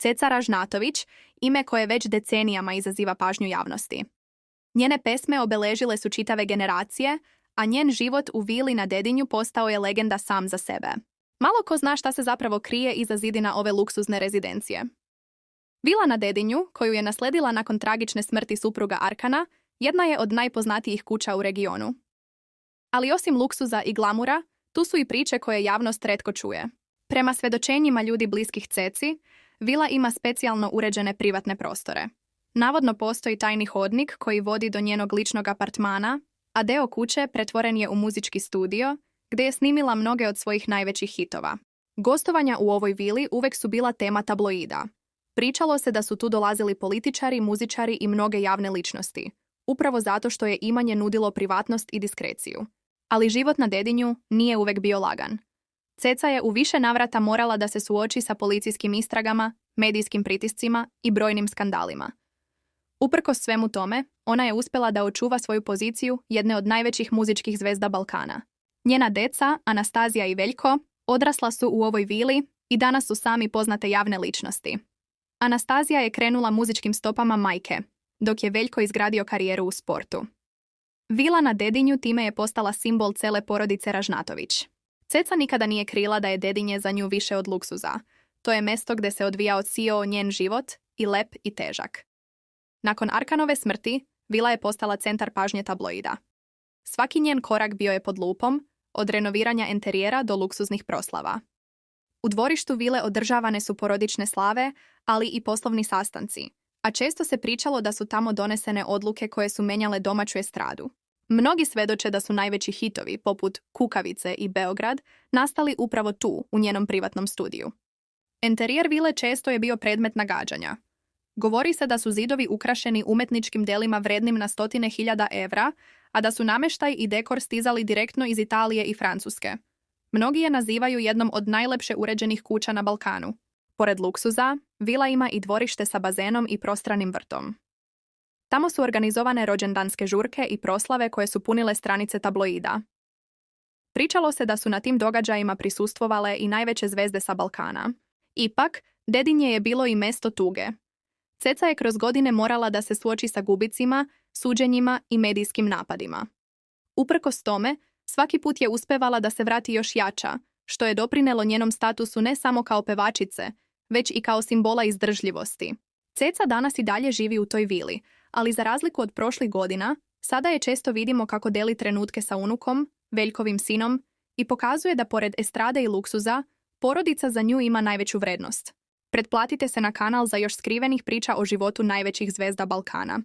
Ceca Ražnatović, ime koje već decenijama izaziva pažnju javnosti. Njene pesme obeležile su čitave generacije, a njen život u vili na Dedinju postao je legenda sam za sebe. Malo ko zna šta se zapravo krije iza zidina ove luksuzne rezidencije. Vila na Dedinju, koju je nasledila nakon tragične smrti supruga Arkana, jedna je od najpoznatijih kuća u regionu. Ali osim luksuza i glamura, tu su i priče koje javnost retko čuje. Prema svedočenjima ljudi bliskih Ceci, vila ima specijalno uređene privatne prostore. Navodno postoji tajni hodnik koji vodi do njenog ličnog apartmana, a deo kuće pretvoren je u muzički studio, gdje je snimila mnoge od svojih najvećih hitova. Gostovanja u ovoj vili uvek su bila tema tabloida. Pričalo se da su tu dolazili političari, muzičari i mnoge javne ličnosti, upravo zato što je imanje nudilo privatnost i diskreciju. Ali život na Dedinju nije uvek bio lagan. Ceca je u više navrata morala da se suoči sa policijskim istragama, medijskim pritiscima i brojnim skandalima. Uprkos svemu tome, ona je uspjela da očuva svoju poziciju jedne od najvećih muzičkih zvezda Balkana. Njena deca, Anastazija i Veljko, odrasla su u ovoj vili i danas su sami poznate javne ličnosti. Anastazija je krenula muzičkim stopama majke, dok je Veljko izgradio karijeru u sportu. Vila na Dedinju time je postala simbol cele porodice Ražnatović. Ceca nikada nije krila da je Dedinje za nju više od luksuza. To je mesto gdje se odvijao cijel njen život, i lep i težak. Nakon Arkanove smrti, vila je postala centar pažnje tabloida. Svaki njen korak bio je pod lupom, od renoviranja enterijera do luksuznih proslava. U dvorištu vile održavane su porodične slave, ali i poslovni sastanci, a često se pričalo da su tamo donesene odluke koje su menjale domaću estradu. Mnogi svedoče da su najveći hitovi, poput Kukavice i Beograd, nastali upravo tu, u njenom privatnom studiju. Enterijer vile često je bio predmet nagađanja. Govori se da su zidovi ukrašeni umetničkim delima vrednim na 100.000 evra, a da su namještaj i dekor stizali direktno iz Italije i Francuske. Mnogi je nazivaju jednom od najlepše uređenih kuća na Balkanu. Pored luksuza, vila ima i dvorište sa bazenom i prostranim vrtom. Tamo su organizovane rođendanske žurke i proslave koje su punile stranice tabloida. Pričalo se da su na tim događajima prisustvovale i najveće zvezde sa Balkana. Ipak, Dedinje je bilo i mesto tuge. Ceca je kroz godine morala da se suoči sa gubicima, suđenjima i medijskim napadima. Uprkos tome, svaki put je uspevala da se vrati još jača, što je doprinelo njenom statusu ne samo kao pevačice, već i kao simbola izdržljivosti. Ceca danas i dalje živi u toj vili, ali za razliku od prošlih godina, sada je često vidimo kako deli trenutke sa unukom, Veljkovim sinom, i pokazuje da pored estrade i luksuza, porodica za nju ima najveću vrednost. Pretplatite se na kanal za još skrivenih priča o životu najvećih zvezda Balkana.